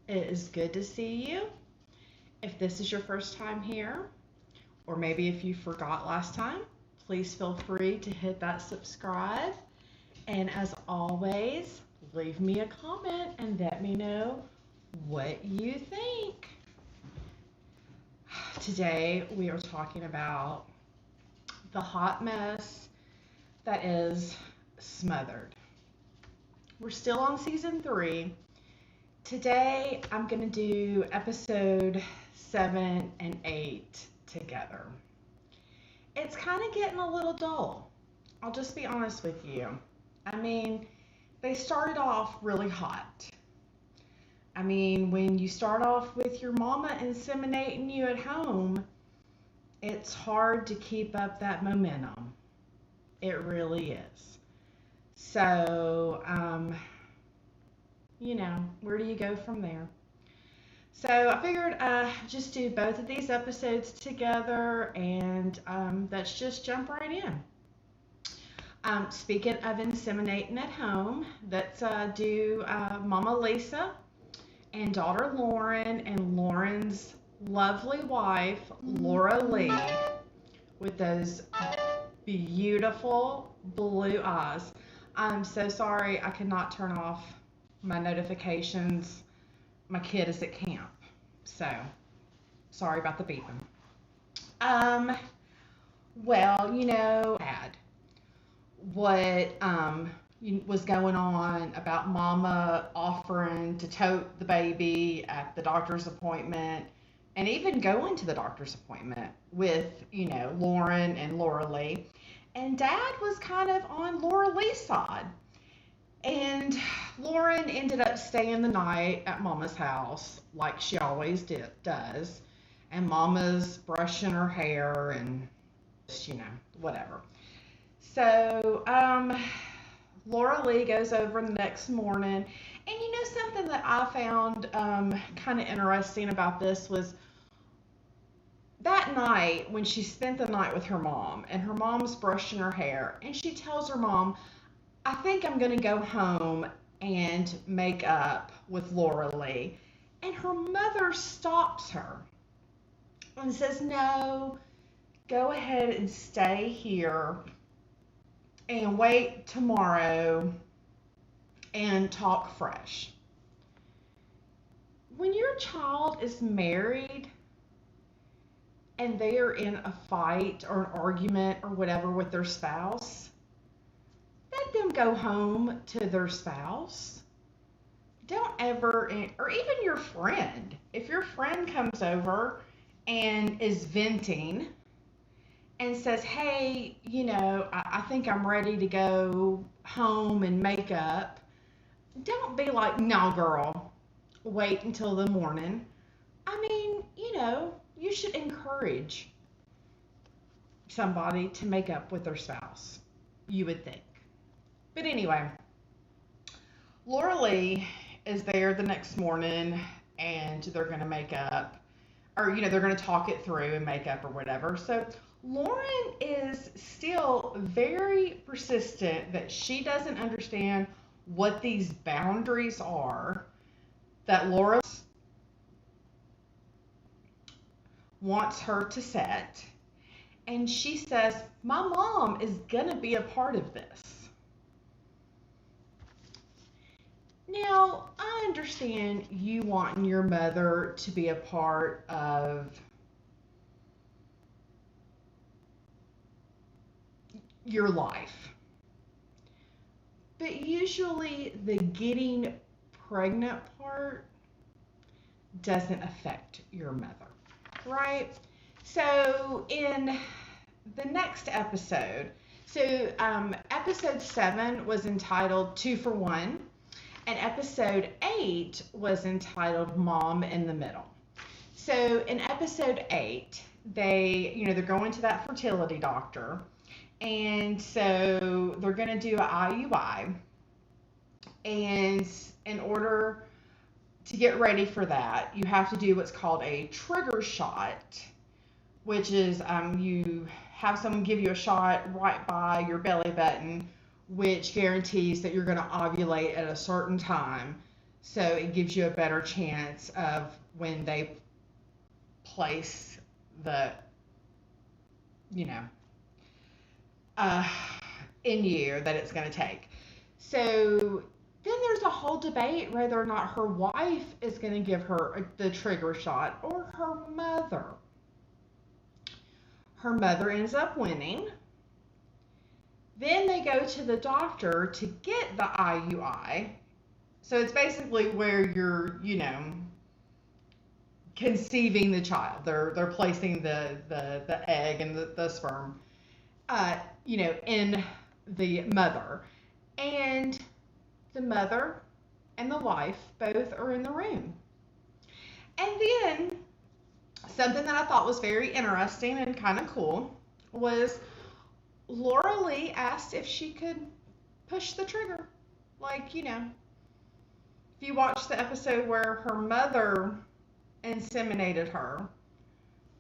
It is good to see you. If this is your first time here, or maybe if you forgot last time, please feel free to hit that subscribe. And as always, leave me a comment and let me know what you think. Today we are talking about the hot mess that is Smothered. We're still on season 3. Today I'm going to do episode 7 and 8 together. It's kind of getting a little dull. I'll just be honest with you. I mean, they started off really hot. I mean, when you start off with your mama inseminating you at home, it's hard to keep up that momentum. It really is. So, where do you go from there? So I figured just do both of these episodes together, and let's just jump right in. Speaking of inseminating at home, let's do Mama Lisa and daughter Lauren and Lauren's lovely wife, Laura Lee, with those beautiful blue eyes. I'm so sorry I cannot turn off my notifications. My kid is at camp, so sorry about the beeping. Had what was going on about Mama offering to tote the baby at the doctor's appointment, and even going to the doctor's appointment with, Lauren and Laura Lee. And Dad was kind of on Laura Lee's side. And Lauren ended up staying the night at Mama's house, like she always does. And Mama's brushing her hair and, whatever. So, Laura Lee goes over the next morning. And something that I found kind of interesting about this was that night when she spent the night with her mom, and her mom's brushing her hair, and she tells her mom, I think I'm going to go home and make up with Laura Lee. And her mother stops her and says, no, go ahead and stay here and wait tomorrow and talk fresh. When your child is married and they are in a fight or an argument or whatever with their spouse, let them go home to their spouse. Don't ever, or even your friend. If your friend comes over and is venting and says, hey, I think I'm ready to go home and make up, don't be like, no, girl, wait until the morning. I mean, you should encourage somebody to make up with their spouse, you would think. But anyway, Laura Lee is there the next morning, and they're going to make up, or, they're going to talk it through and make up or whatever. So Lauren is still very persistent that she doesn't understand what these boundaries are that Laura wants her to set. And she says, my mom is going to be a part of this. Now, I understand you wanting your mother to be a part of your life. But usually the getting pregnant part doesn't affect your mother, right? So in the next episode, episode 7 was entitled 2 for 1, and episode 8 was entitled Mom in the Middle. So in episode 8, they're going to that fertility doctor, and so they're going to do an IUI, and in order to get ready for that, you have to do what's called a trigger shot, which is you have someone give you a shot right by your belly button, which guarantees that you're going to ovulate at a certain time. So it gives you a better chance of when they place the, you know, uh, in you that it's going to take. So then there's a whole debate whether or not her wife is going to give her the trigger shot or her mother. Her mother ends up winning. Then they go to the doctor to get the IUI. So it's basically where you're, conceiving the child. They're placing the egg and the sperm, in the mother. And the mother and the wife both are in the room. And then something that I thought was very interesting and kind of cool was Laura Lee asked if she could push the trigger. Like, if you watch the episode where her mother inseminated her,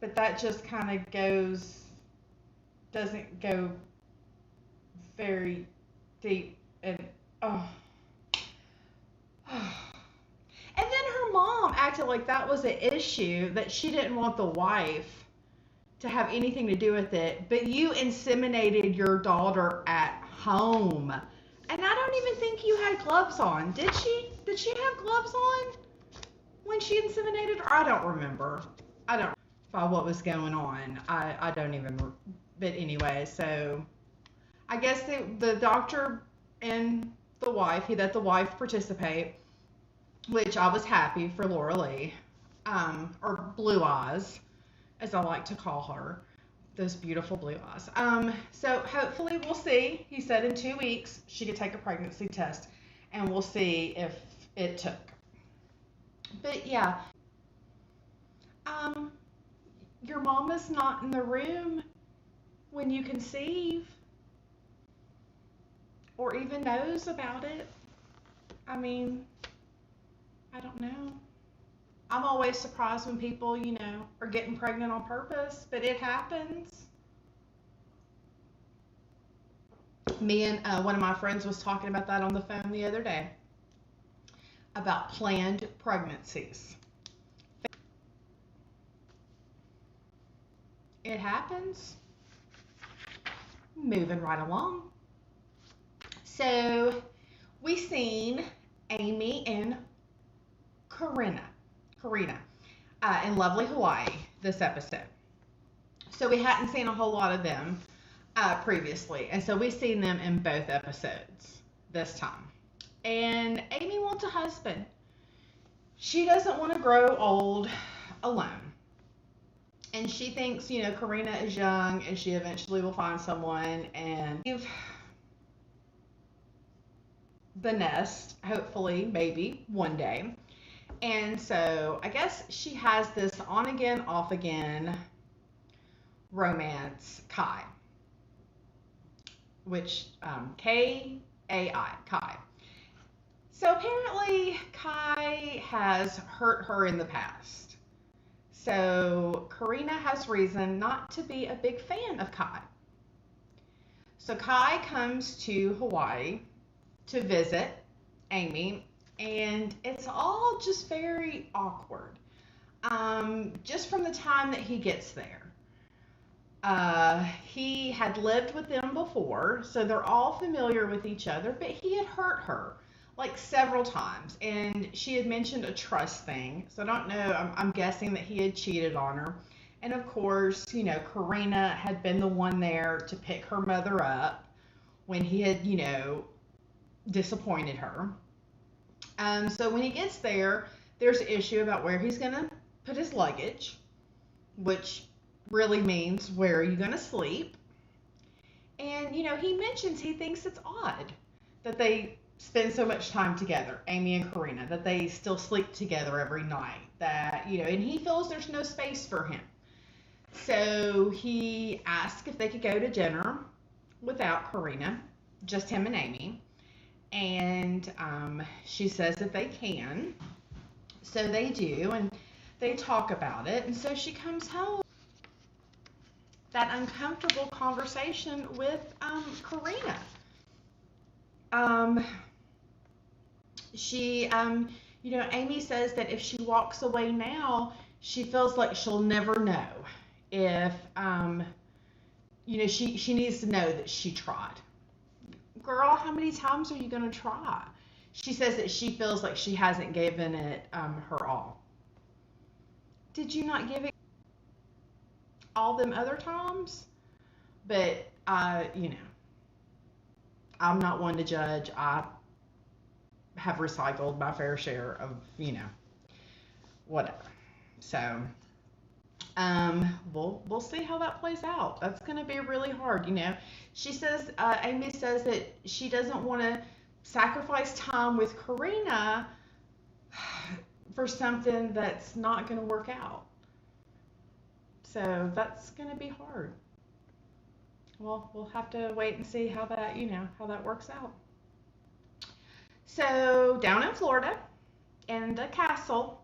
but that just kind of doesn't go very deep, and and then her mom acted like that was an issue, that she didn't want the wife to have anything to do with it, but you inseminated your daughter at home. And I don't even think you had gloves on. Did she? Did she have gloves on when she inseminated her? I don't remember. I don't know what was going on. I don't even, but anyway, so I guess the doctor and the wife, he let the wife participate, which I was happy for Laura Lee, or Blue Eyes, as I like to call her, those beautiful blue eyes. So hopefully we'll see. He said in 2 weeks she could take a pregnancy test, and we'll see if it took. But yeah, your mama's not in the room when you conceive, or even knows about it. I mean, I don't know. I'm always surprised when people, are getting pregnant on purpose, but it happens. Me and one of my friends was talking about that on the phone the other day, about planned pregnancies. It happens. Moving right along. So we seen Amy and Karina in lovely Hawaii this episode. So we hadn't seen a whole lot of them previously, and so we've seen them in both episodes this time. And Amy wants a husband. She doesn't want to grow old alone. And she thinks, Karina is young and she eventually will find someone and leave the nest, hopefully, maybe one day. And so I guess she has this on again, off again romance, Kai, which K-A-I, Kai. So apparently Kai has hurt her in the past. So Karina has reason not to be a big fan of Kai. So Kai comes to Hawaii to visit Amy, and it's all just very awkward. Just from the time that he gets there. He had lived with them before, so they're all familiar with each other, but he had hurt her like several times, and she had mentioned a trust thing, so I don't know, I'm guessing that he had cheated on her. And of course, Karina had been the one there to pick her mother up when he had, disappointed her. So when he gets there, there's an issue about where he's going to put his luggage, which really means where are you going to sleep. And, he mentions he thinks it's odd that they spend so much time together, Amy and Karina, that they still sleep together every night, that, and he feels there's no space for him. So he asked if they could go to dinner without Karina, just him and Amy. And she says that they can. So they do, and they talk about it. And so she comes home. That uncomfortable conversation with Karina. She, Amy says that if she walks away now, she feels like she'll never know if, she needs to know that she tried. Girl, how many times are you going to try? She says that she feels like she hasn't given it her all. Did you not give it all them other times? But, I'm not one to judge. I have recycled my fair share of, whatever. So, we'll see how that plays out. That's going to be really hard, She says, Amy says that she doesn't want to sacrifice time with Karina for something that's not going to work out. So that's going to be hard. Well, we'll have to wait and see how that, how that works out. So down in Florida, in the castle,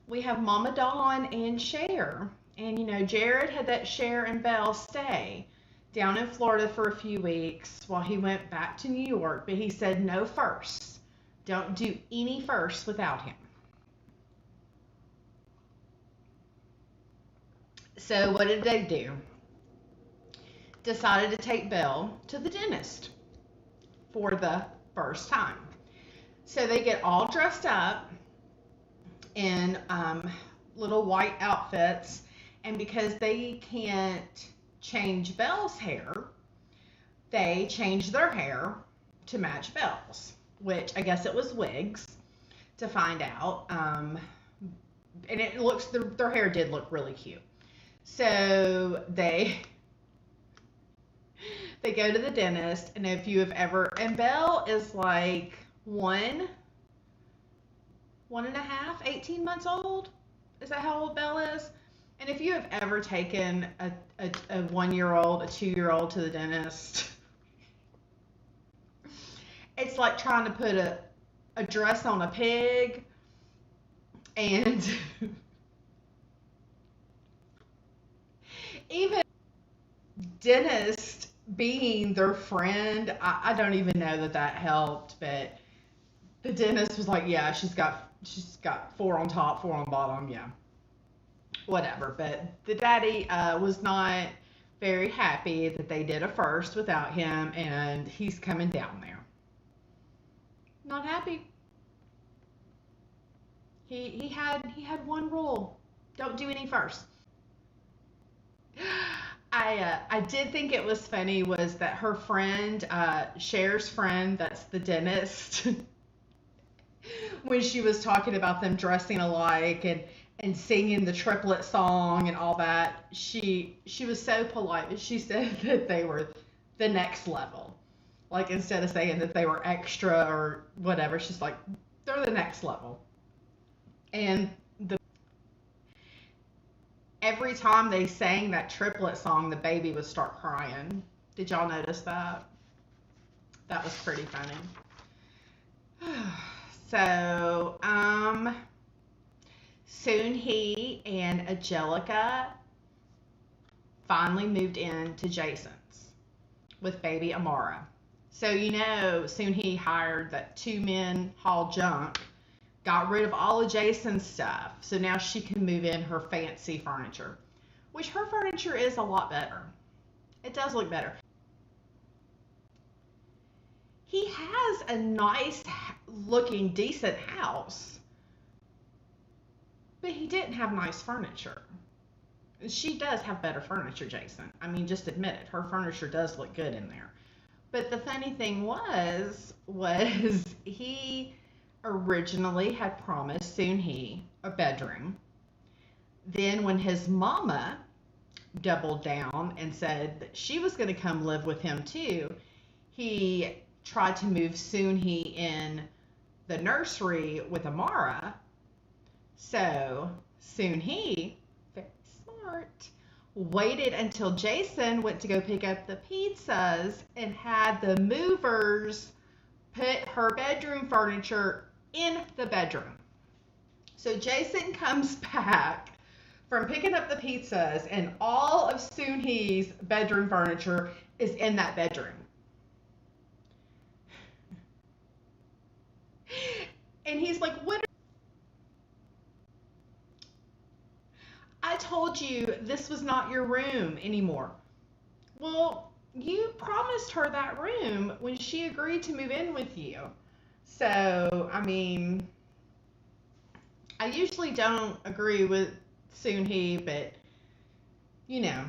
we have Mama Dawn and Cher. And, Jared had that Cher and Belle stay down in Florida for a few weeks while he went back to New York. But he said, no firsts. Don't do any firsts without him. So what did they do? Decided to take Belle to the dentist for the first time. So they get all dressed up in little white outfits, and because they can't change Belle's hair, they changed their hair to match Belle's, which I guess it was wigs to find out. And it looks, their hair did look really cute. So they go to the dentist, and if you have ever, and Belle is like 1.5, 18 months old. Is that how old Belle is? And if you have ever taken a 1-year-old, a 2-year-old to the dentist, it's like trying to put a dress on a pig. And even dentist being their friend, I don't even know that helped, but the dentist was like, yeah, she's got 4 on top, 4 on bottom, yeah, whatever. But the daddy was not very happy that they did a first without him, and he's coming down there. Not happy. He had one rule: don't do any first. I did think it was funny was that her friend, Cher's friend, that's the dentist, when she was talking about them dressing alike and singing the triplet song and all that, she was so polite. She said that they were the next level. Like, instead of saying that they were extra or whatever, she's like, they're the next level. And every time they sang that triplet song, the baby would start crying. Did y'all notice that? That was pretty funny. So, soon he and Angelica finally moved in to Jason's with baby Amara. So, soon he hired that 2 men haul junk, got rid of all of Jason's stuff, so now she can move in her fancy furniture, which her furniture is a lot better. It does look better. He has a nice looking, decent house, but he didn't have nice furniture. She does have better furniture, Jason. I mean, just admit it. Her furniture does look good in there. But the funny thing was he originally had promised Soon-Hee a bedroom. Then when his mama doubled down and said that she was going to come live with him too, he tried to move Soon-Hee in the nursery with Amara. So Soon-Hee, very smart, waited until Jason went to go pick up the pizzas and had the movers put her bedroom furniture in the bedroom. So Jason comes back from picking up the pizzas and all of Soon-Hee's bedroom furniture is in that bedroom. And he's like, what? told you this was not your room anymore. Well, you promised her that room when she agreed to move in with you. So, I mean, I usually don't agree with Soon-hee, but, you know,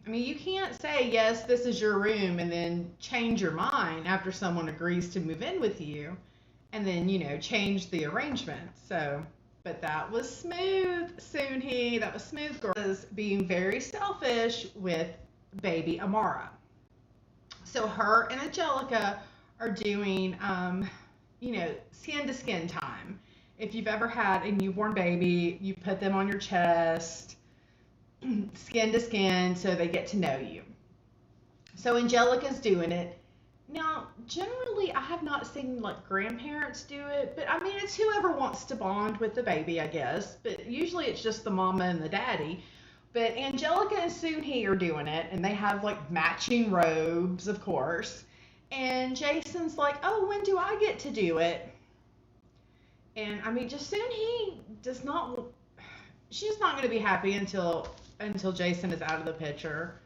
I mean, you can't say, yes, this is your room, and then change your mind after someone agrees to move in with you, and then, you know, change the arrangement. So, but that was smooth, Soon-hee. That was smooth girls being very selfish with baby Amara. So her and Angelica are doing, you know, skin to skin time. If you've ever had a newborn baby, you put them on your chest, skin to skin, so they get to know you. So Angelica's doing it. Now, generally, I have not seen like grandparents do it, but I mean, it's whoever wants to bond with the baby, I guess. But usually it's just the mama and the daddy. But Angelica and Soon-hee are doing it, and they have like matching robes, of course. And Jason's like, oh, when do I get to do it? And I mean, just Soon-hee does not, she's not going to be happy until Jason is out of the picture.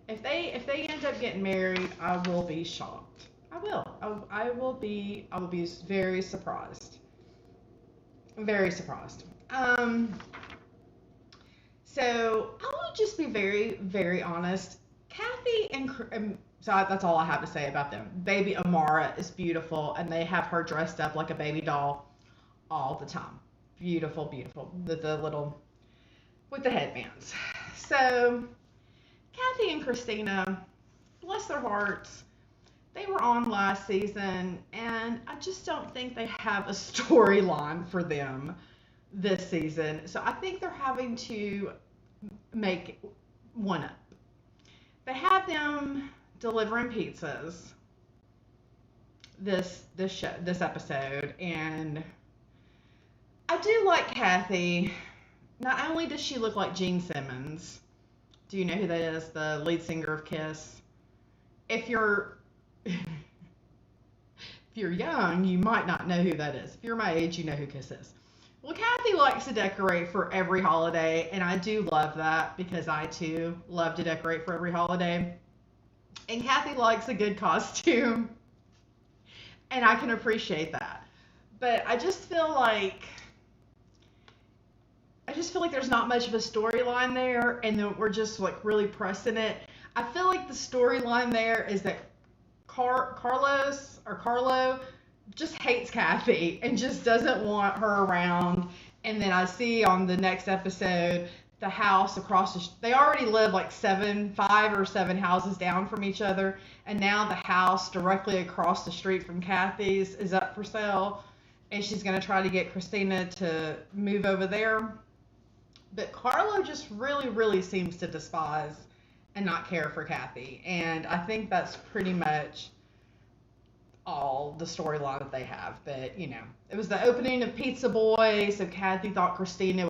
If they end up getting married, I will be shocked. I will. I will be very surprised. Very surprised. So I will just be very, very honest. Kathy and so that's all I have to say about them. Baby Amara is beautiful, and they have her dressed up like a baby doll all the time. Beautiful, beautiful. The little with the headbands. So Kathy and Christina, bless their hearts, they were on last season, and I just don't think they have a storyline for them this season. So I think they're having to make one up. They have them delivering pizzas this episode, and I do like Kathy. Not only does she look like Gene Simmons. Do you know who that is? The lead singer of Kiss. If you're young, you might not know who that is. If you're my age, you know who Kiss is. Well, Kathy likes to decorate for every holiday, and I do love that because I too love to decorate for every holiday. And Kathy likes a good costume, and I can appreciate that. But I just feel like there's not much of a storyline there, and that we're just like really pressing it. I feel like the storyline there is that Carlo just hates Kathy and just doesn't want her around. And then I see on the next episode the house across they already live like 5 or 7 houses down from each other, and now the house directly across the street from Kathy's is up for sale, and she's going to try to get Christina to move over there. But Carlo just really, really seems to despise and not care for Kathy. And I think that's pretty much all the storyline that they have. But, you know, it was the opening of Pizza Boy, so Kathy thought Christina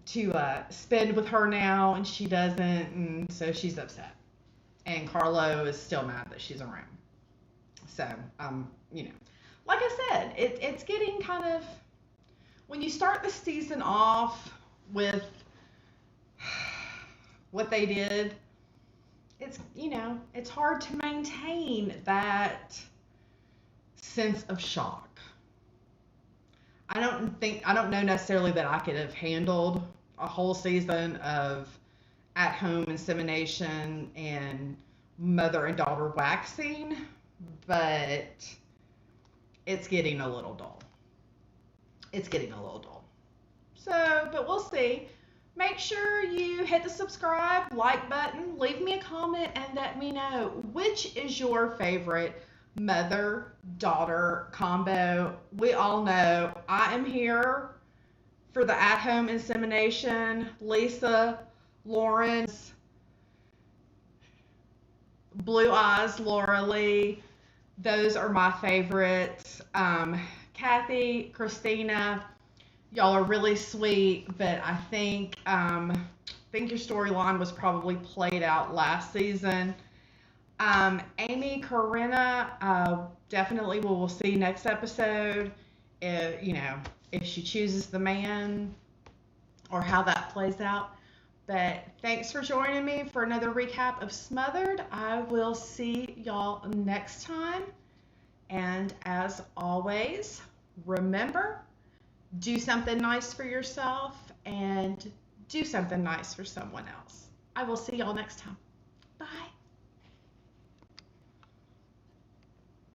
to spend with her now, and she doesn't, and so she's upset. And Carlo is still mad that she's around. So, you know, like I said, it's getting kind of, when you start the season off with what they did, it's, you know, it's hard to maintain that sense of shock. I don't know necessarily that I could have handled a whole season of at-home insemination and mother and daughter waxing, but it's getting a little dull. So, but we'll see. Make sure you hit the subscribe, like button, leave me a comment, and let me know which is your favorite mother-daughter combo. We all know I am here for the at-home insemination. Lisa, Lawrence, Blue Eyes, Laura Lee. Those are my favorites. Kathy, Christina, y'all are really sweet, but I think your storyline was probably played out last season. Amy, Corinna, definitely we'll see next episode. If she chooses the man, or how that plays out. But thanks for joining me for another recap of Smothered. I will see y'all next time. And as always, remember, do something nice for yourself and do something nice for someone else. I will see y'all next time. Bye.